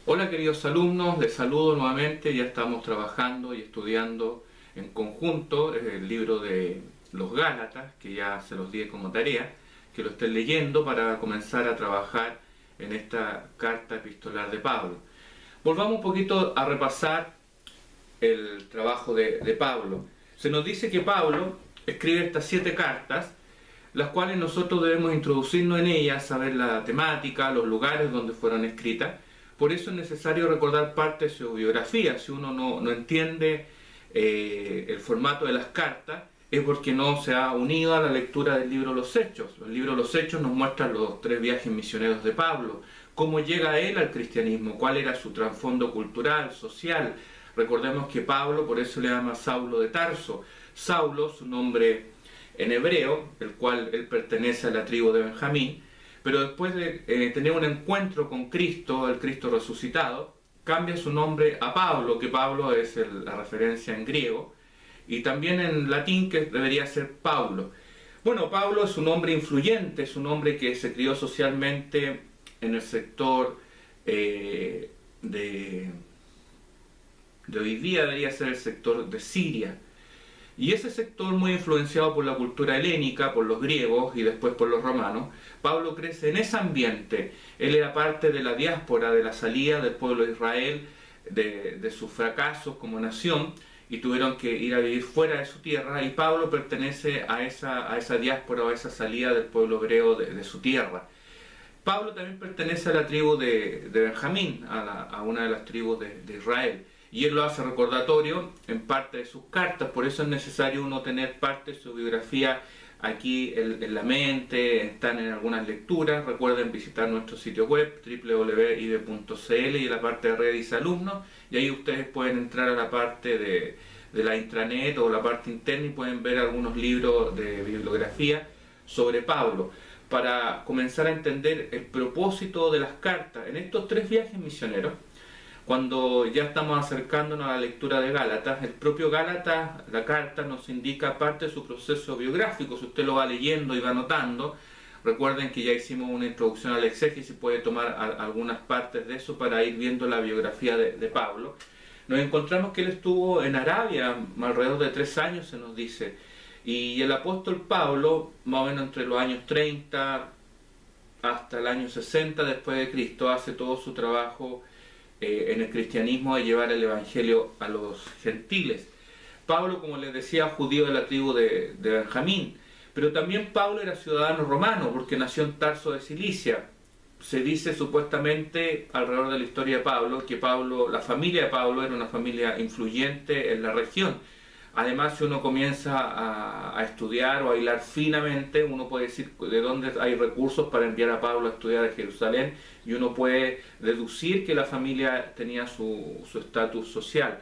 Hola queridos alumnos, les saludo nuevamente. Ya estamos trabajando y estudiando en conjunto el libro de los Gálatas, que ya se los di como tarea, que lo estén leyendo para comenzar a trabajar en esta carta epistolar de Pablo. Volvamos un poquito a repasar el trabajo de Pablo. Se nos dice que Pablo escribe estas 7 cartas, las cuales nosotros debemos introducirnos en ellas, saber la temática, los lugares donde fueron escritas. Por eso es necesario recordar parte de su biografía. Si uno no entiende el formato de las cartas, es porque no se ha unido a la lectura del libro Los Hechos. El libro Los Hechos nos muestra los 3 viajes misioneros de Pablo, cómo llega él al cristianismo, cuál era su trasfondo cultural, social. Recordemos que Pablo, por eso le llama Saulo de Tarso. Saulo, su nombre en hebreo, el cual él pertenece a la tribu de Benjamín, pero después de tener un encuentro con Cristo, el Cristo resucitado, cambia su nombre a Pablo, que Pablo es la referencia en griego, y también en latín, que debería ser Paulo. Bueno, Pablo es un hombre influyente, es un hombre que se crió socialmente en el sector de hoy día, debería ser el sector de Siria. Y ese sector, muy influenciado por la cultura helénica, por los griegos y después por los romanos, Pablo crece en ese ambiente. Él era parte de la diáspora, de la salida del pueblo de Israel, de sus fracasos como nación, y tuvieron que ir a vivir fuera de su tierra, y Pablo pertenece a esa diáspora, o a esa salida del pueblo hebreo de su tierra. Pablo también pertenece a la tribu de Benjamín, a una de las tribus de Israel. Y él lo hace recordatorio en parte de sus cartas. Por eso es necesario uno tener parte de su biografía aquí en la mente, están en algunas lecturas. Recuerden visitar nuestro sitio web www.ib.cl y la parte de Redis Alumnos, y ahí ustedes pueden entrar a la parte de la intranet o la parte interna y pueden ver algunos libros de bibliografía sobre Pablo, para comenzar a entender el propósito de las cartas en estos 3 viajes misioneros. Cuando ya estamos acercándonos a la lectura de Gálatas, el propio Gálatas, la carta, nos indica parte de su proceso biográfico. Si usted lo va leyendo y va anotando, recuerden que ya hicimos una introducción al exégesis, puede tomar algunas partes de eso para ir viendo la biografía de Pablo. Nos encontramos que él estuvo en Arabia alrededor de 3 años, se nos dice, y el apóstol Pablo, más o menos entre los años 30 hasta el año 60 después de Cristo, hace todo su trabajo en el cristianismo, de llevar el evangelio a los gentiles. Pablo, como les decía, judío de la tribu de Benjamín, pero también Pablo era ciudadano romano porque nació en Tarso de Cilicia. Se dice supuestamente alrededor de la historia de Pablo que la familia de Pablo era una familia influyente en la región. Además, si uno comienza a estudiar o a hilar finamente, uno puede decir de dónde hay recursos para enviar a Pablo a estudiar a Jerusalén, y uno puede deducir que la familia tenía su estatus social.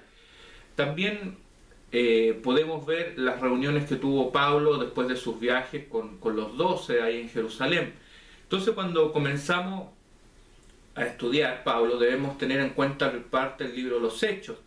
También podemos ver las reuniones que tuvo Pablo después de sus viajes con los 12 ahí en Jerusalén. Entonces, cuando comenzamos a estudiar Pablo, debemos tener en cuenta parte del libro de los Hechos.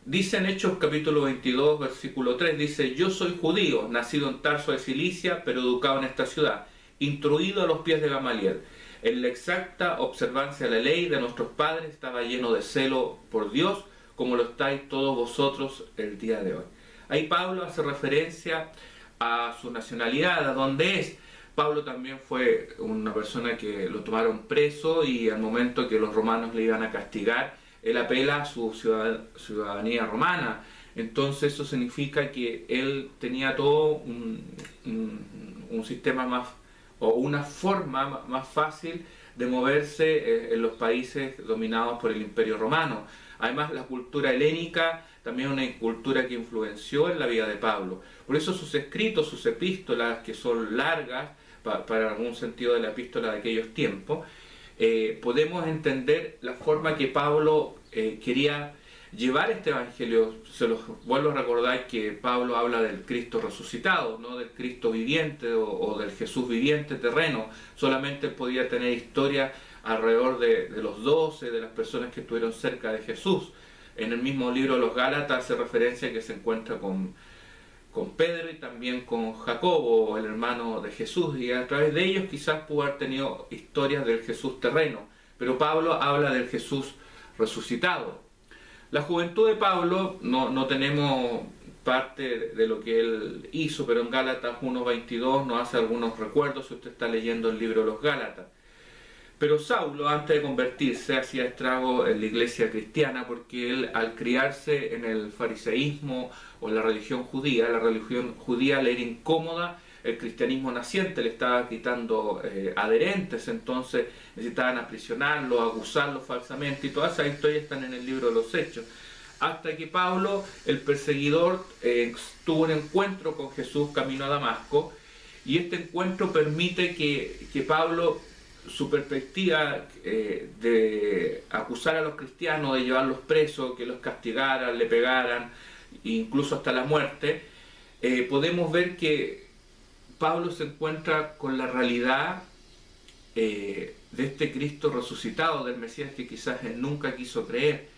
Dice en Hechos capítulo 22, versículo 3, dice: yo soy judío, nacido en Tarso de Cilicia, pero educado en esta ciudad, instruido a los pies de Gamaliel. En la exacta observancia de la ley de nuestros padres estaba lleno de celo por Dios, como lo estáis todos vosotros el día de hoy. Ahí Pablo hace referencia a su nacionalidad, a dónde es. Pablo también fue una persona que lo tomaron preso, y al momento que los romanos le iban a castigar, él apela a su ciudadanía romana. Entonces eso significa que él tenía todo un sistema más, o una forma más fácil de moverse en los países dominados por el Imperio Romano. Además, la cultura helénica también es una cultura que influenció en la vida de Pablo. Por eso sus escritos, sus epístolas, que son largas, para algún sentido de la epístola de aquellos tiempos, podemos entender la forma que Pablo quería llevar este evangelio. Se los vuelvo a recordar que Pablo habla del Cristo resucitado, no del Cristo viviente o del Jesús viviente terreno. Solamente podía tener historia alrededor de los 12, de las personas que estuvieron cerca de Jesús. En el mismo libro de los Gálatas hace referencia que se encuentra con Pedro y también con Jacobo, el hermano de Jesús, y a través de ellos quizás pudo haber tenido historias del Jesús terreno, pero Pablo habla del Jesús resucitado. La juventud de Pablo, no tenemos parte de lo que él hizo, pero en Gálatas 1:22 nos hace algunos recuerdos si usted está leyendo el libro de los Gálatas. Pero Saulo, antes de convertirse, hacía estrago en la iglesia cristiana porque él, al criarse en el fariseísmo o en la religión judía le era incómoda, el cristianismo naciente le estaba quitando adherentes, entonces necesitaban aprisionarlo, acusarlo falsamente, y todas esas historias están en el libro de los Hechos. Hasta que Pablo, el perseguidor, tuvo un encuentro con Jesús camino a Damasco, y este encuentro permite que Pablo, su perspectiva de acusar a los cristianos, de llevarlos presos, que los castigaran, le pegaran, incluso hasta la muerte, podemos ver que Pablo se encuentra con la realidad de este Cristo resucitado, del Mesías que quizás él nunca quiso creer.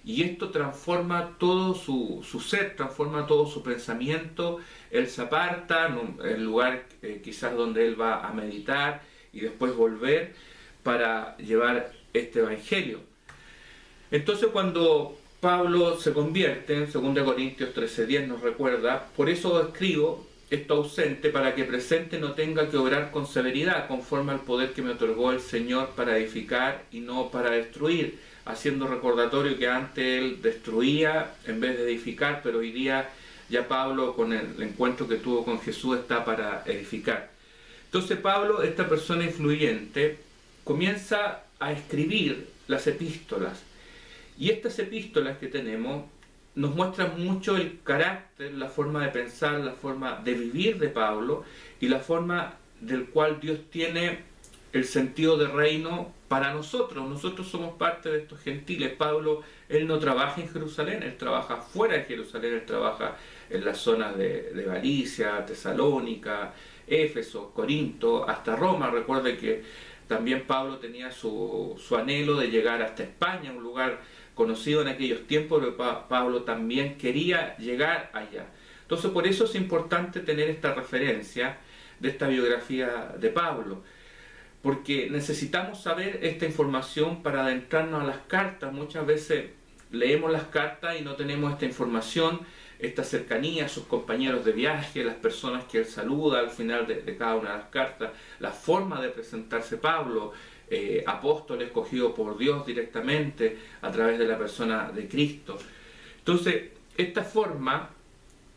Y esto transforma todo su ser, transforma todo su pensamiento. Él se aparta en el lugar quizás donde él va a meditar y después volver para llevar este evangelio. Entonces, cuando Pablo se convierte, en 2 Corintios 13:10 nos recuerda: por eso escribo esto ausente, para que presente no tenga que obrar con severidad, conforme al poder que me otorgó el Señor para edificar y no para destruir, haciendo recordatorio que antes él destruía en vez de edificar, pero hoy día ya Pablo, con el encuentro que tuvo con Jesús, está para edificar. Entonces Pablo, esta persona influyente, comienza a escribir las epístolas, y estas epístolas que tenemos nos muestran mucho el carácter, la forma de pensar, la forma de vivir de Pablo, y la forma del cual Dios tiene el sentido de reino para nosotros. Nosotros somos parte de estos gentiles. Pablo, él no trabaja en Jerusalén, él trabaja fuera de Jerusalén, él trabaja en las zonas de Galicia, Tesalónica, Éfeso, Corinto, hasta Roma. Recuerde que también Pablo tenía su anhelo de llegar hasta España, un lugar conocido en aquellos tiempos, pero Pablo también quería llegar allá. Entonces, por eso es importante tener esta referencia de esta biografía de Pablo, porque necesitamos saber esta información para adentrarnos a las cartas. Muchas veces leemos las cartas y no tenemos esta información, esta cercanía, sus compañeros de viaje, las personas que él saluda al final de cada una de las cartas, la forma de presentarse Pablo, apóstol escogido por Dios directamente a través de la persona de Cristo. Entonces, esta forma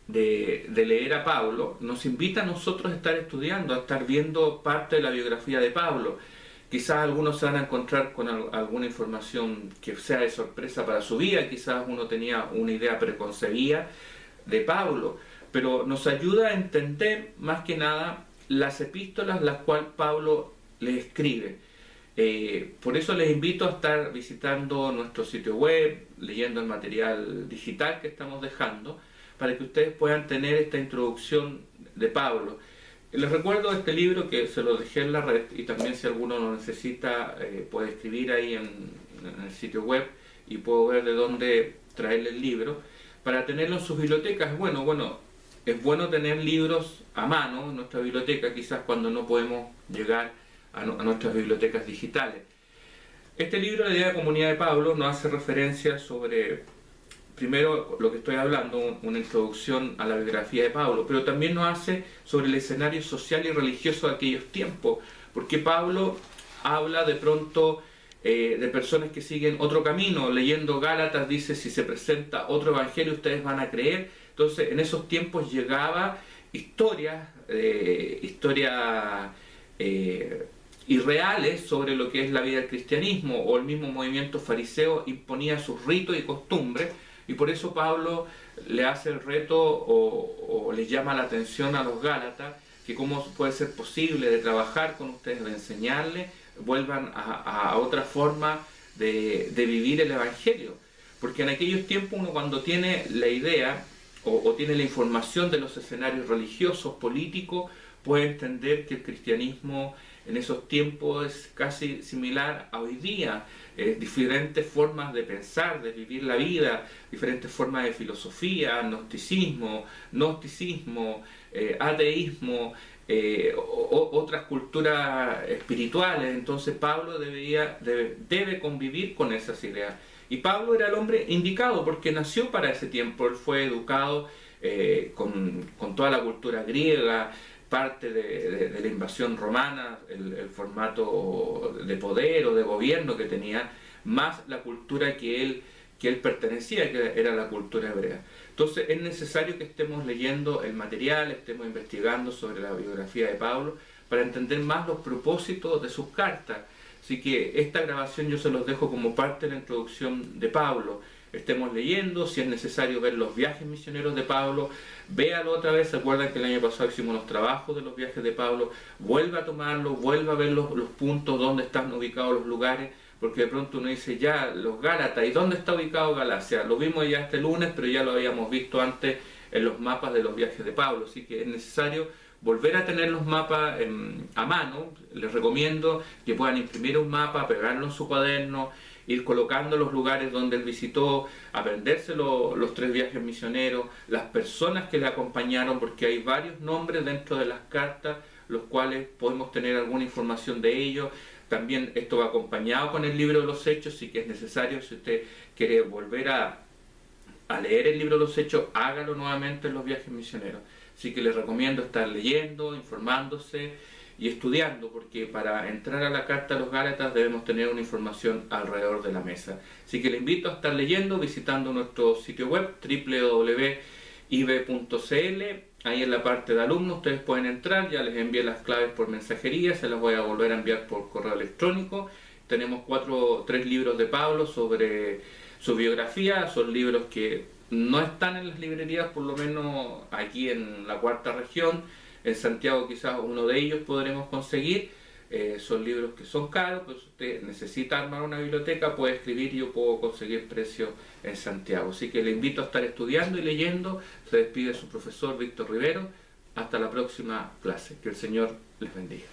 de leer a Pablo nos invita a nosotros a estar estudiando, a estar viendo parte de la biografía de Pablo. Quizás algunos se van a encontrar con alguna información que sea de sorpresa para su vida, quizás uno tenía una idea preconcebida de Pablo, pero nos ayuda a entender más que nada las epístolas las cuales Pablo le escribe. Por eso les invito a estar visitando nuestro sitio web, leyendo el material digital que estamos dejando, para que ustedes puedan tener esta introducción de Pablo. Les recuerdo este libro que se lo dejé en la red, y también si alguno lo necesita puede escribir ahí en el sitio web y puedo ver de dónde traerle el libro para tenerlo en sus bibliotecas. Bueno, es bueno tener libros a mano en nuestra biblioteca, quizás cuando no podemos llegar a nuestras bibliotecas digitales. Este libro, La idea de comunidad de Pablo, nos hace referencia sobre, primero, lo que estoy hablando, una introducción a la biografía de Pablo, pero también nos hace sobre el escenario social y religioso de aquellos tiempos, porque Pablo habla de pronto de personas que siguen otro camino. Leyendo Gálatas dice: si se presenta otro evangelio ustedes van a creer. Entonces, en esos tiempos llegaba historias irreales sobre lo que es la vida del cristianismo, o el mismo movimiento fariseo imponía sus ritos y costumbres, y por eso Pablo le hace el reto o les llama la atención a los Gálatas, que cómo puede ser posible de trabajar con ustedes, de enseñarles, vuelvan a otra forma de vivir el evangelio. Porque en aquellos tiempos uno, cuando tiene la idea o tiene la información de los escenarios religiosos, políticos, puede entender que el cristianismo en esos tiempos es casi similar a hoy día. Diferentes formas de pensar, de vivir la vida, diferentes formas de filosofía, gnosticismo, ateísmo, otras culturas espirituales. Entonces Pablo debe convivir con esas ideas. Y Pablo era el hombre indicado porque nació para ese tiempo. Él fue educado con toda la cultura griega, parte de la invasión romana, el formato de poder o de gobierno que tenía, más la cultura que él pertenecía, que era la cultura hebrea. Entonces es necesario que estemos leyendo el material, estemos investigando sobre la biografía de Pablo para entender más los propósitos de sus cartas. Así que esta grabación yo se los dejo como parte de la introducción de Pablo. Estemos leyendo, si es necesario ver los viajes misioneros de Pablo, véalo otra vez. Recuerden que el año pasado hicimos los trabajos de los viajes de Pablo, vuelva a tomarlos, vuelva a ver los puntos donde están ubicados los lugares, porque de pronto uno dice, ya, los Gálatas, ¿y dónde está ubicado Galacia? Lo vimos ya este lunes, pero ya lo habíamos visto antes en los mapas de los viajes de Pablo, así que es necesario volver a tener los mapas a mano. Les recomiendo que puedan imprimir un mapa, pegarlo en su cuaderno, ir colocando los lugares donde él visitó, aprenderse los 3 viajes misioneros, las personas que le acompañaron, porque hay varios nombres dentro de las cartas, los cuales podemos tener alguna información de ellos. También esto va acompañado con el libro de los Hechos, así que es necesario, si usted quiere volver a leer el libro de los Hechos, hágalo nuevamente en los viajes misioneros. Así que les recomiendo estar leyendo, informándose y estudiando, porque para entrar a la carta a los Gálatas debemos tener una información alrededor de la mesa. Así que les invito a estar leyendo, visitando nuestro sitio web www.ib.cl. Ahí en la parte de alumnos ustedes pueden entrar, ya les envié las claves por mensajería, se las voy a volver a enviar por correo electrónico. Tenemos 3 libros de Pablo sobre su biografía, son libros que no están en las librerías, por lo menos aquí en la cuarta región. En Santiago quizás uno de ellos podremos conseguir. Son libros que son caros, pues si usted necesita armar una biblioteca, puede escribir y yo puedo conseguir precio en Santiago. Así que le invito a estar estudiando y leyendo. Se despide su profesor Víctor Rivero. Hasta la próxima clase. Que el Señor les bendiga.